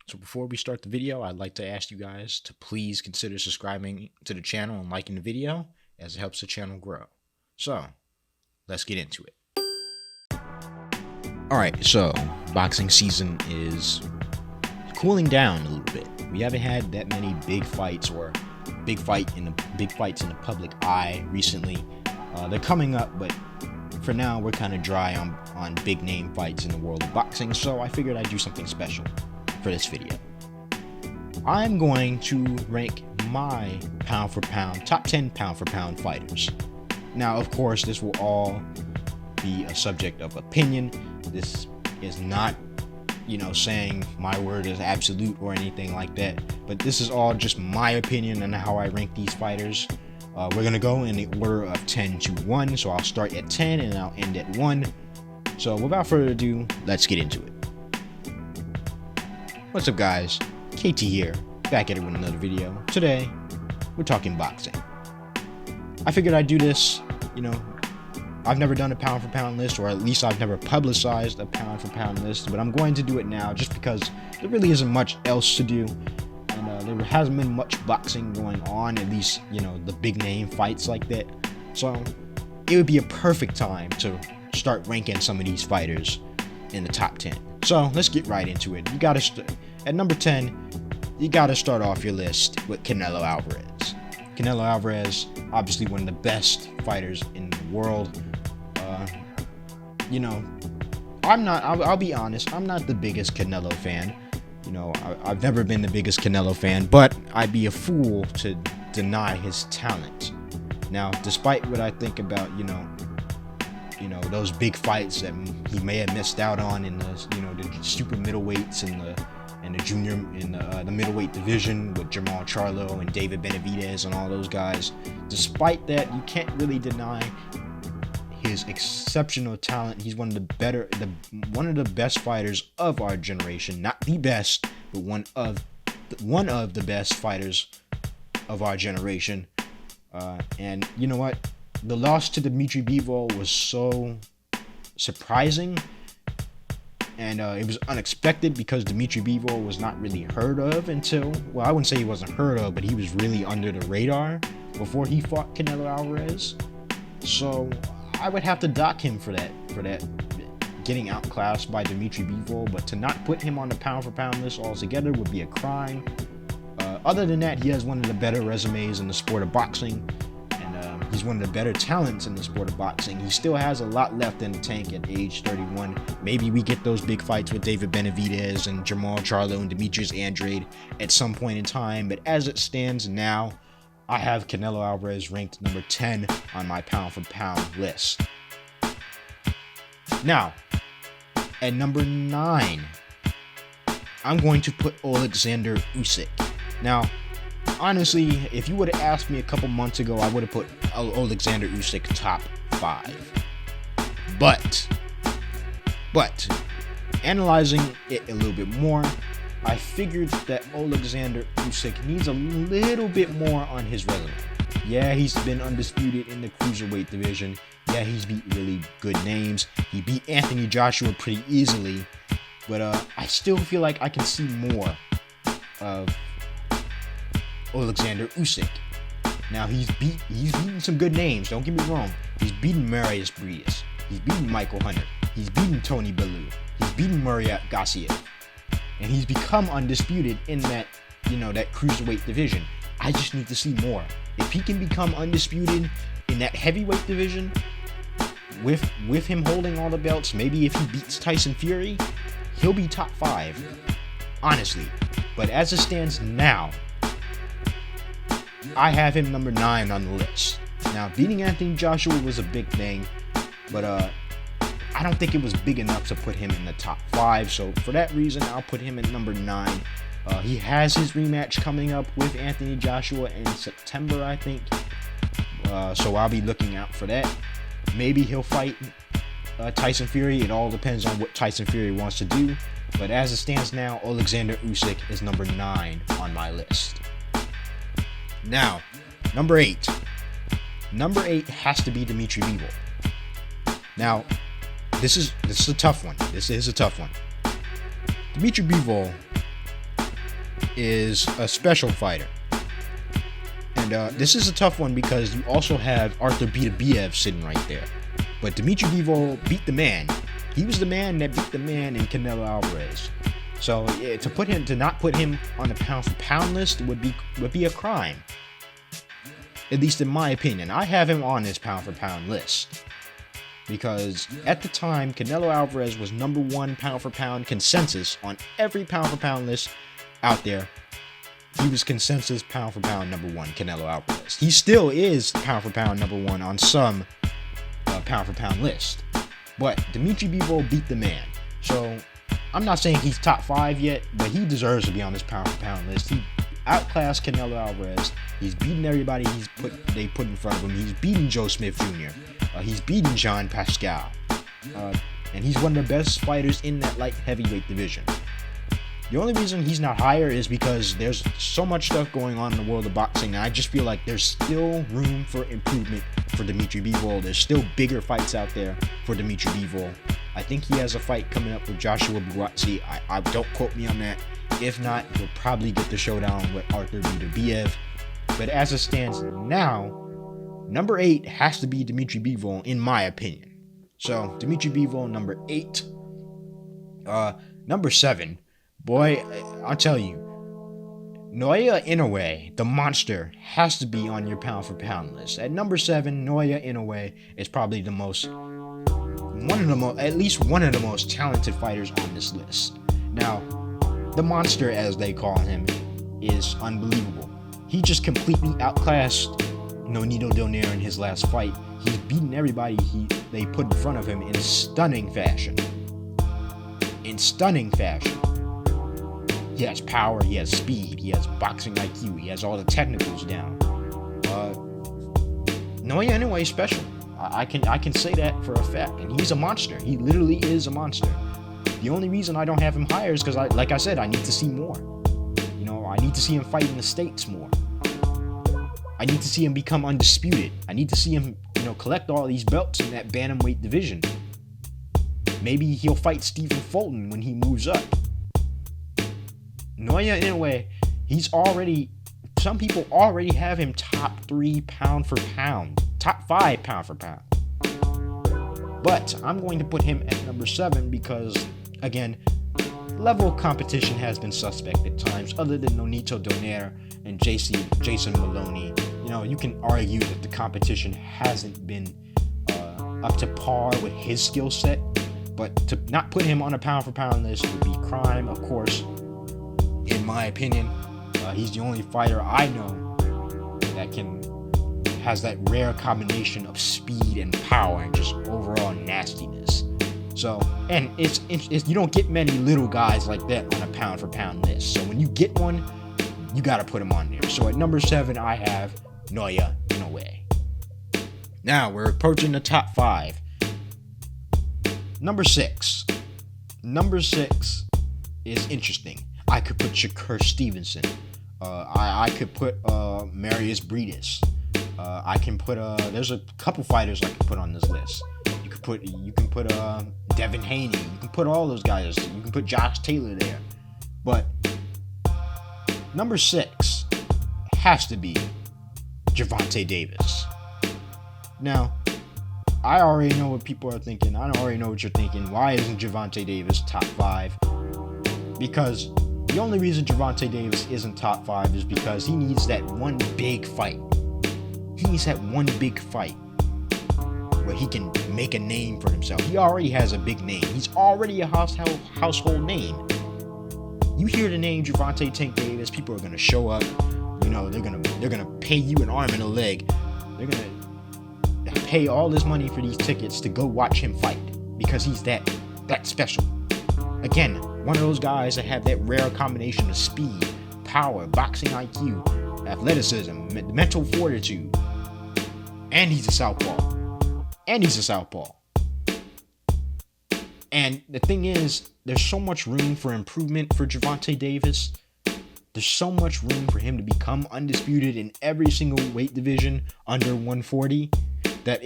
So before we start the video, I'd like to ask you guys to please consider subscribing to the channel and liking the video, as it helps the channel grow. So, let's get into it. Alright, so boxing season is cooling down a little bit. We haven't had that many big fights or big fights in the public eye recently. They're coming up, but for now we're kind of dry on big name fights in the world of boxing, so I figured I'd do something special for this video. I'm going to rank my pound for pound, top 10 pound for pound fighters. Now, of course, this will all be a subject of opinion. This is not, saying my word is absolute or anything like that, but this is all just my opinion on how I rank these fighters. We're going to go in the order of 10 to 1, so I'll start at 10 and I'll end at 1. So without further ado, let's get into it. What's up, guys? KT here, back at it with another video. Today, we're talking boxing. I figured I'd do this, I've never done a pound for pound list, or at least I've never publicized a pound for pound list, but I'm going to do it now just because there really isn't much else to do, and there hasn't been much boxing going on, at least, the big name fights like that. So it would be a perfect time to start ranking some of these fighters in the top 10. So let's get right into it. At number 10, you gotta start off your list with Canelo Alvarez. Canelo Alvarez, obviously one of the best fighters in the world. I'll be honest, I'm not the biggest Canelo fan. I've never been the biggest Canelo fan, but I'd be a fool to deny his talent. Now, despite what I think about, those big fights that he may have missed out on in the, the super middleweights and the junior in the middleweight division with Jermall Charlo and David Benavidez and all those guys. Despite that, you can't really deny his exceptional talent. He's one of the best fighters of our generation. Not the best, but one of the best fighters of our generation. And you know what? The loss to Dimitri Bivol was so surprising, and it was unexpected because Dimitri Bivol was not really heard of until, well, I wouldn't say he wasn't heard of, but he was really under the radar before he fought Canelo Alvarez. So I would have to dock him for that getting outclassed by Dimitri Bivol, but to not put him on the pound for pound list altogether would be a crime. Other than that, he has one of the better resumes in the sport of boxing. He's one of the better talents in the sport of boxing. He still has a lot left in the tank at age 31. Maybe we get those big fights with David Benavidez and Jermall Charlo and Demetrius Andrade at some point in time. But as it stands now, I have Canelo Alvarez ranked number 10 on my pound for pound list. Now, at number 9, I'm going to put Alexander Usyk. Now, honestly, if you would have asked me a couple months ago, I would have put Alexander Usyk top 5. But analyzing it a little bit more, I figured that Alexander Usyk needs a little bit more on his resume. Yeah, he's been undisputed in the cruiserweight division. Yeah, he's beat really good names. He beat Anthony Joshua pretty easily. But I still feel like I can see more of Alexander Usyk. Now, he's beaten some good names, don't get me wrong. He's beaten Marius Briedis. He's beaten Michael Hunter. He's beaten Tony Bellew. He's beaten Mariat Gassiev. And he's become undisputed in that, that cruiserweight division. I just need to see more. If he can become undisputed in that heavyweight division, with him holding all the belts, maybe if he beats Tyson Fury, he'll be top 5. Honestly. But as it stands now, I have him number 9 on the list. Now, beating Anthony Joshua was a big thing, but I don't think it was big enough to put him in the top 5. So for that reason, I'll put him at number 9. He has his rematch coming up with Anthony Joshua in September, I think. So I'll be looking out for that. Maybe he'll fight Tyson Fury. It all depends on what Tyson Fury wants to do. But as it stands now, Alexander Usyk is number 9 on my list. Now, number 8. Number 8 has to be Dimitri Bivol. Now, this is a tough one. This is a tough one. Dimitri Bivol is a special fighter. And this is a tough one because you also have Arthur Beterbiev sitting right there. But Dimitri Bivol beat the man. He was the man that beat the man in Canelo Alvarez. So yeah, to not put him on the pound for pound list would be a crime. At least in my opinion. I have him on this pound for pound list. Because at the time, Canelo Alvarez was number 1 pound for pound consensus on every pound for pound list out there. He was consensus pound for pound number 1, Canelo Alvarez. He still is pound for pound number 1 on some pound for pound list. But Dimitri Bivol beat the man. So I'm not saying he's top 5 yet, but he deserves to be on this pound for pound list. He outclassed Canelo Alvarez. He's beaten everybody they put in front of him. He's beaten Joe Smith Jr. He's beaten Jean Pascal. And he's one of the best fighters in that light heavyweight division. The only reason he's not higher is because there's so much stuff going on in the world of boxing, and I just feel like there's still room for improvement for Dimitri Bivol. There's still bigger fights out there for Dimitri Bivol. I think he has a fight coming up with Joshua Buatsi. I don't quote me on that. If not, he'll probably get the showdown with Arthur Beterbiev. But as it stands now, number 8 has to be Dimitri Bivol, in my opinion. So, Dimitri Bivol, number 8. Number 7. Boy, I'll tell you, Naoya Inoue, the monster, has to be on your pound for pound list. At number 7, Naoya Inoue is probably at least one of the most talented fighters on this list. Now, the monster, as they call him, is unbelievable. He just completely outclassed Nonito Donaire in his last fight. He's beaten everybody they put in front of him in stunning fashion. He has power, he has speed, he has boxing IQ, he has all the technicals down. Naoya Inoue is special. I can say that for a fact, and he's a monster. He literally is a monster. The only reason I don't have him higher is because, like I said, I need to see more. I need to see him fight in the States more. I need to see him become undisputed. I need to see him, collect all these belts in that bantamweight division. Maybe he'll fight Stephen Fulton when he moves up. Naoya Inoue, some people already have him top 3 pound for pound, top 5 pound for pound. But I'm going to put him at number 7 because, again, level of competition has been suspect at times, other than Nonito Donaire and Jason Maloney. You can argue that the competition hasn't been up to par with his skill set, but to not put him on a pound for pound list would be crime, of course. In my opinion, he's the only fighter I know that has that rare combination of speed and power and just overall nastiness. So, and it's you don't get many little guys like that on a pound for pound list. So when you get one, you got to put him on there. So at number 7, I have Naoya Inoue. Now we're approaching the top 5. Number 6. Number 6 is interesting. I could put Shakur Stevenson. I could put Marius Briedis. I can put there's a couple fighters I can put on this list. You can put Devin Haney. You can put all those guys. You can put Josh Taylor there. But number 6 has to be Gervonta Davis. Now, I already know what people are thinking. I already know what you're thinking. Why isn't Gervonta Davis top 5? Because the only reason Gervonta Davis isn't top 5 is because he needs that one big fight. He needs that one big fight where he can make a name for himself. He already has a big name. He's already a household name. You hear the name Gervonta Tank Davis, people are gonna show up. They're gonna pay you an arm and a leg. They're gonna pay all this money for these tickets to go watch him fight because he's that special. Again, one of those guys that have that rare combination of speed, power, boxing IQ, athleticism, mental fortitude, and he's a southpaw. And the thing is, there's so much room for improvement for Gervonta Davis. There's so much room for him to become undisputed in every single weight division under 140 that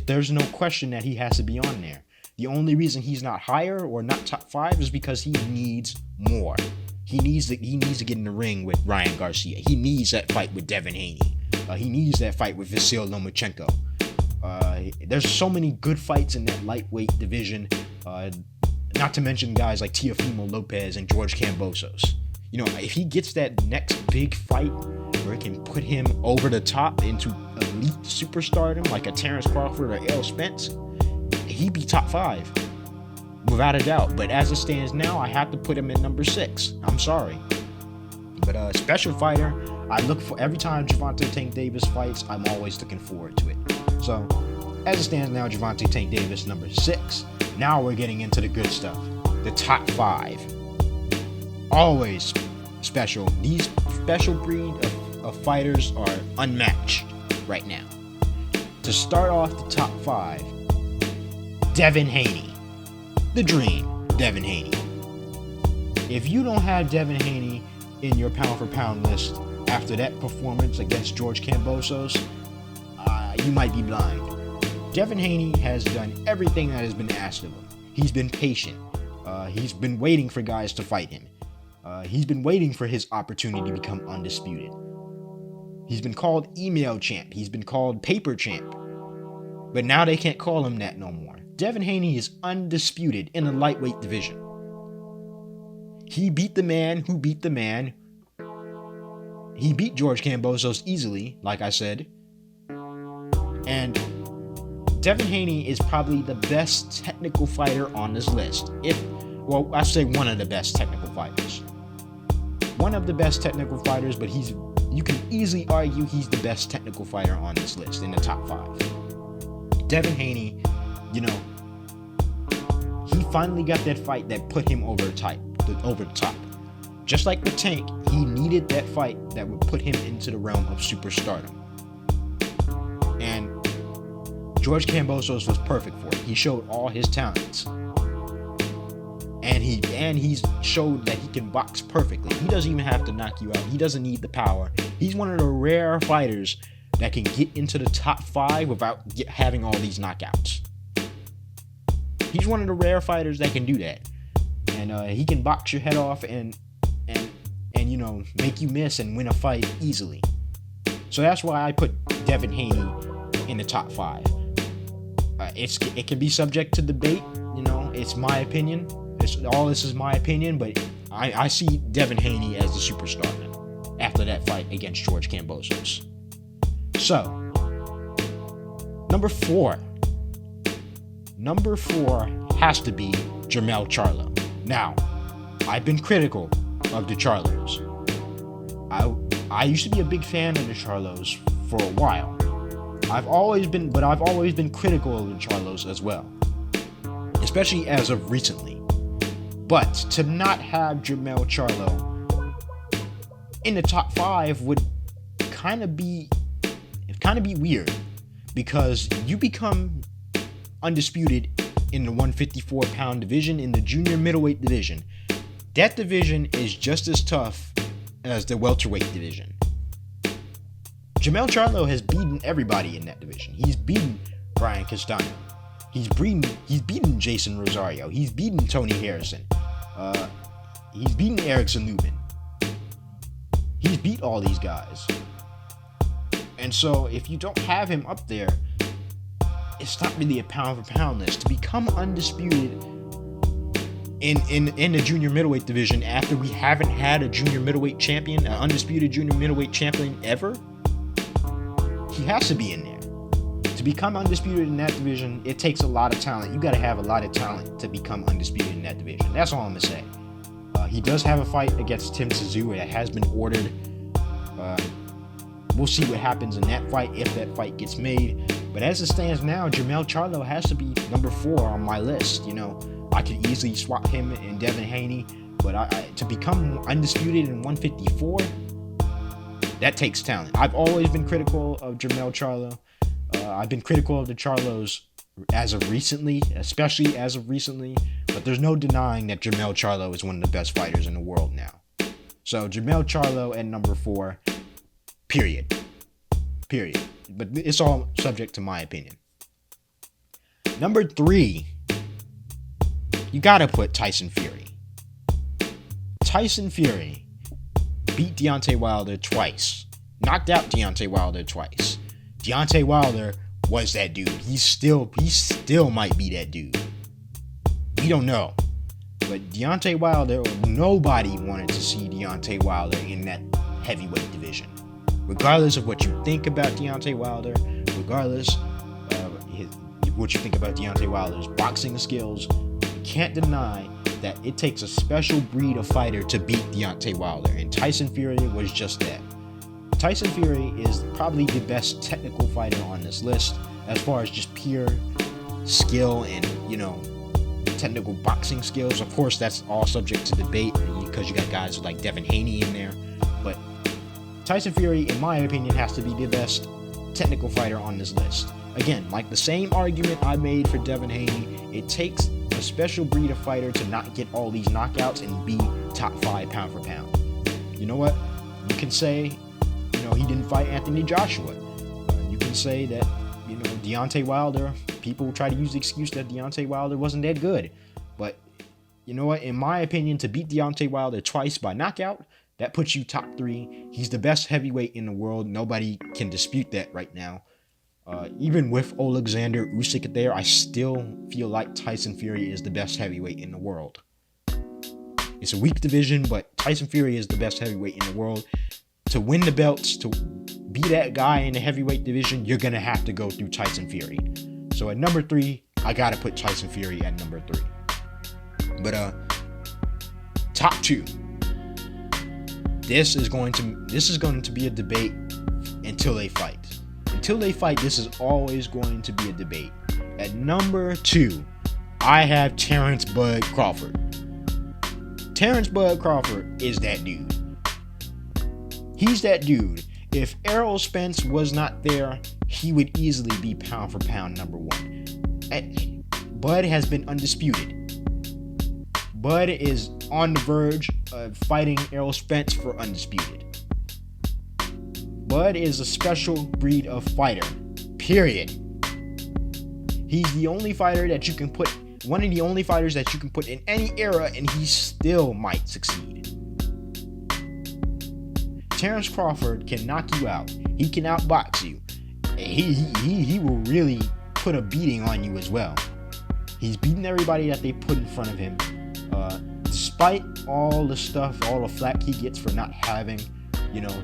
there's no question that he has to be on there. The only reason he's not higher or not top 5 is because he needs more. He needs to get in the ring with Ryan Garcia. He needs that fight with Devin Haney. He needs that fight with Vasyl Lomachenko. There's so many good fights in that lightweight division. Not to mention guys like Teofimo Lopez and George Kambosos. You know, if he gets that next big fight where it can put him over the top into elite superstardom like a Terence Crawford or Errol Spence, he'd be top 5 without a doubt. But as it stands now, I have to put him at number 6. I'm sorry. But special fighter, I look for every time Gervonta Tank Davis fights, I'm always looking forward to it. So as it stands now, Gervonta Tank Davis number 6. Now we're getting into the good stuff. The top 5. Always special. These special breed of fighters are unmatched right now. To start off the top 5, Devin Haney. The dream, Devin Haney. If you don't have Devin Haney in your pound for pound list after that performance against George Kambosos, you might be blind. Devin Haney has done everything that has been asked of him. He's been patient. He's been waiting for guys to fight him. He's been waiting for his opportunity to become undisputed. He's been called email champ. He's been called paper champ. But now they can't call him that no more. Devin Haney is undisputed in the lightweight division. He beat the man who beat the man. He beat George Kambosos easily, like I said. And Devin Haney is probably the best technical fighter on this list. I say one of the best technical fighters. One of the best technical fighters, but you can easily argue he's the best technical fighter on this list in the top 5. Devin Haney, you know, he finally got that fight that put him over the top. Just like the Tank, he needed that fight that would put him into the realm of superstardom. And George Kambosos was perfect for it. He showed all his talents. And he's showed that he can box perfectly. He doesn't even have to knock you out. He doesn't need the power. He's one of the rare fighters that can get into the top 5 without having all these knockouts. He's one of the rare fighters that can do that. And he can box your head off and you know, make you miss and win a fight easily. So that's why I put Devin Haney in the top 5. It can be subject to debate. You know, it's my opinion. This is my opinion, but I see Devin Haney as the superstar now after that fight against George Kambosos. So, number 4. Number 4 has to be Jermell Charlo. Now, I've been critical of the Charlos. I used to be a big fan of the Charlos for a while. I've always been critical of the Charlos as well, especially as of recently. But to not have Jermell Charlo in the top 5 would kind of be weird, because you become undisputed in the 154-pound division, in the junior middleweight division. That division is just as tough as the welterweight division. Jermell Charlo has beaten everybody in that division. He's beaten Brian Castano. He's beaten Jason Rosario. He's beaten Tony Harrison. He's beaten Erickson Lubin. He's beat all these guys. And so if you don't have him up there, it's not really a pound for pound list. To become undisputed in the junior middleweight division after we haven't had a junior middleweight champion, an undisputed junior middleweight champion ever, he has to be in there. To become undisputed in that division, it takes a lot of talent. You got to have a lot of talent to become undisputed in that division. That's all I'm going to say. He does have a fight against Tim Tszyu that has been ordered. We'll see what happens in that fight, if that fight gets made. But as it stands now, Jermell Charlo has to be number 4 on my list. You know, I could easily swap him and Devin Haney, but to become undisputed in 154, that takes talent. I've always been critical of Jermell Charlo. I've been critical of the Charlos as of recently, especially as of recently, but there's no denying that Jermell Charlo is one of the best fighters in the world now. So Jermell Charlo at number 4, period. But it's all subject to my opinion. Number 3, you gotta put Tyson Fury. Tyson Fury beat Deontay Wilder twice. Knocked out Deontay Wilder twice. Deontay Wilder was that dude. He still might be that dude. We don't know. But Deontay Wilder, nobody wanted to see Deontay Wilder in that heavyweight division. Regardless of what you think about Deontay Wilder, regardless of what you think about Deontay Wilder's boxing skills, you can't deny that it takes a special breed of fighter to beat Deontay Wilder, and Tyson Fury was just that. Tyson Fury is probably the best technical fighter on this list as far as just pure skill and, technical boxing skills. Of course, that's all subject to debate because you got guys like Devin Haney in there, but Tyson Fury, in my opinion, has to be the best technical fighter on this list. Again, like the same argument I made for Devin Haney, it takes a special breed of fighter to not get all these knockouts and be top 5 pound for pound. You know what? You can say, he didn't fight Anthony Joshua. You can say that, Deontay Wilder, people try to use the excuse that Deontay Wilder wasn't that good. But, you know what? In my opinion, to beat Deontay Wilder twice by knockout, that puts you top 3. He's the best heavyweight in the world. Nobody can dispute that right now. Even with Alexander Usyk there, I still feel like Tyson Fury is the best heavyweight in the world. It's a weak division, but Tyson Fury is the best heavyweight in the world. To win the belts, to be that guy in the heavyweight division, you're going to have to go through Tyson Fury. So at number 3, I got to put Tyson Fury at number 3. But top 2. This is going to be a debate until they fight. Until they fight, this is always going to be a debate. At number 2, I have Terence Bud Crawford. Terence Bud Crawford is that dude. He's that dude. If Errol Spence was not there, he would easily be pound for pound number 1. Bud has been undisputed. Bud is on the verge of fighting Errol Spence for undisputed. Bud is a special breed of fighter. Period. He's the only fighter that you can put, one of the only fighters that you can put in any era, and he still might succeed. Terence Crawford can knock you out. He can outbox you. He will really put a beating on you as well. He's beaten everybody that they put in front of him. Despite all the stuff, all the flack he gets for not having,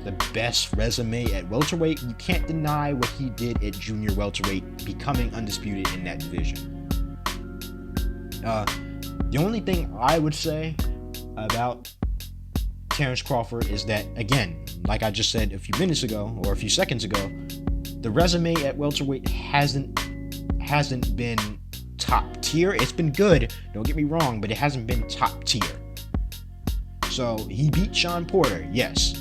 the best resume at welterweight, you can't deny what he did at junior welterweight, becoming undisputed in that division. The only thing I would say about Terence Crawford is that, again, like I just said a few minutes ago or a few seconds ago, the resume at welterweight hasn't been top tier. It's been good, don't get me wrong, but it hasn't been top tier. So he beat Sean Porter, yes,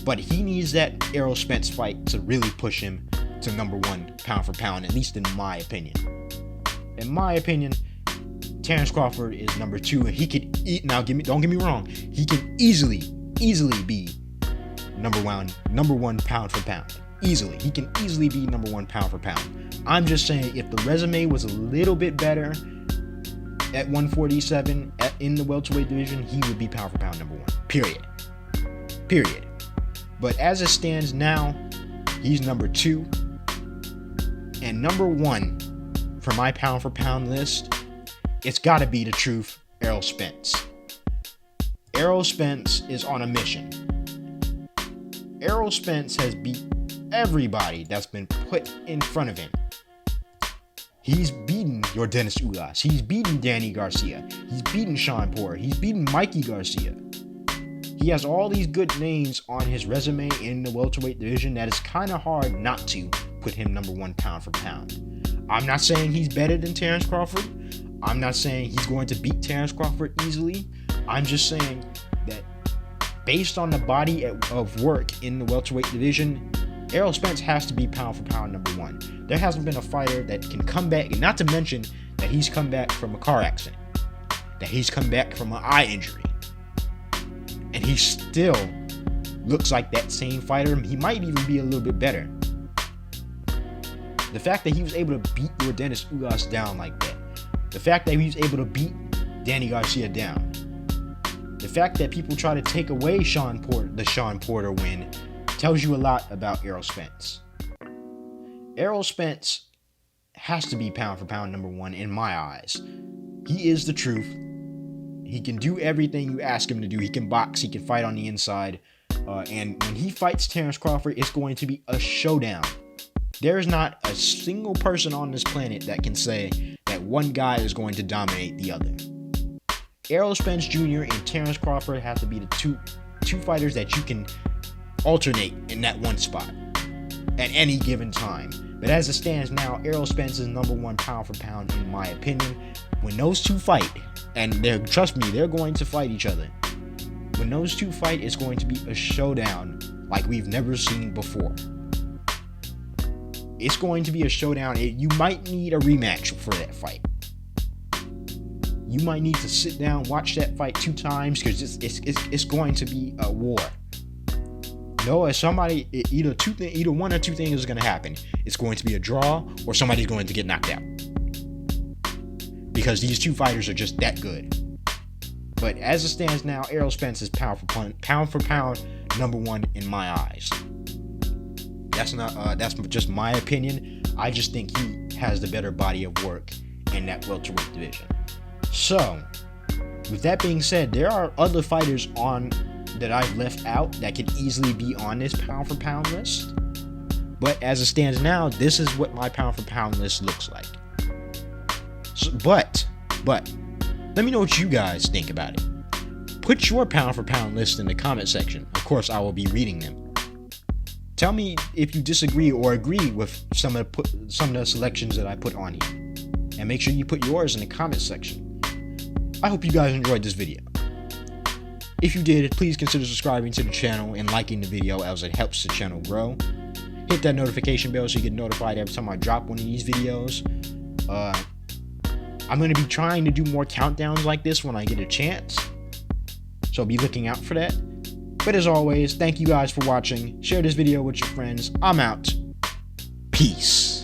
but he needs that Errol Spence fight to really push him to number 1 pound for pound, at least in my opinion. In my opinion, Terence Crawford is number 2, and he could don't get me wrong, he can easily be number one pound for pound. Easily. He can easily be number 1 pound for pound. I'm just saying, if the resume was a little bit better at 147 in the welterweight division, he would be pound for pound number 1. Period. But as it stands now, he's number 2. And number 1 for my pound for pound list, it's got to be the truth, Errol Spence. Errol Spence is on a mission. Errol Spence has beat everybody that's been put in front of him. He's beaten your Dennis Ugas. He's beaten Danny Garcia. He's beaten Sean Porter. He's beaten Mikey Garcia. He has all these good names on his resume in the welterweight division that it's kind of hard not to put him number 1 pound for pound. I'm not saying he's better than Terence Crawford. I'm not saying he's going to beat Terence Crawford easily. I'm just saying that based on the body of work in the welterweight division, Errol Spence has to be pound for pound number 1. There hasn't been a fighter that can come back, and not to mention that he's come back from a car accident, that he's come back from an eye injury, and he still looks like that same fighter. He might even be a little bit better. The fact that he was able to beat your Dennis Ugas down like that, the fact that he was able to beat Danny Garcia down, The fact that people try to take away the Shawn Porter win tells you a lot about Errol Spence. Errol Spence has to be pound for pound number one in my eyes. He is the truth. He can do everything you ask him to do. He can box, he can fight on the inside. And when he fights Terence Crawford, it's going to be a showdown. There is not a single person on this planet that can say that one guy is going to dominate the other. Errol Spence Jr. and Terence Crawford have to be the two fighters that you can alternate in that one spot at any given time. But as it stands now, Errol Spence is number one pound for pound in my opinion. When those two fight, and trust me, they're going to fight each other. When those two fight, it's going to be a showdown like we've never seen before. It's going to be a showdown. You might need a rematch for that fight. You might need to sit down, watch that fight 2 times, because it's going to be a war. No, either one or two things is going to happen. It's going to be a draw, or somebody's going to get knocked out. Because these two fighters are just that good. But as it stands now, Errol Spence is pound for pound number one in my eyes. That's just my opinion. I just think he has the better body of work in that welterweight division. So, with that being said, there are other fighters that I've left out that could easily be on this pound for pound list. But as it stands now, this is what my pound for pound list looks like. So, but let me know what you guys think about it. Put your pound for pound list in the comment section. Of course, I will be reading them. Tell me if you disagree or agree with some of the selections that I put on here. And make sure you put yours in the comment section. I hope you guys enjoyed this video. If you did, please consider subscribing to the channel and liking the video as it helps the channel grow. Hit that notification bell so you get notified every time I drop one of these videos. I'm going to be trying to do more countdowns like this when I get a chance. So be looking out for that. But as always, thank you guys for watching. Share this video with your friends. I'm out. Peace.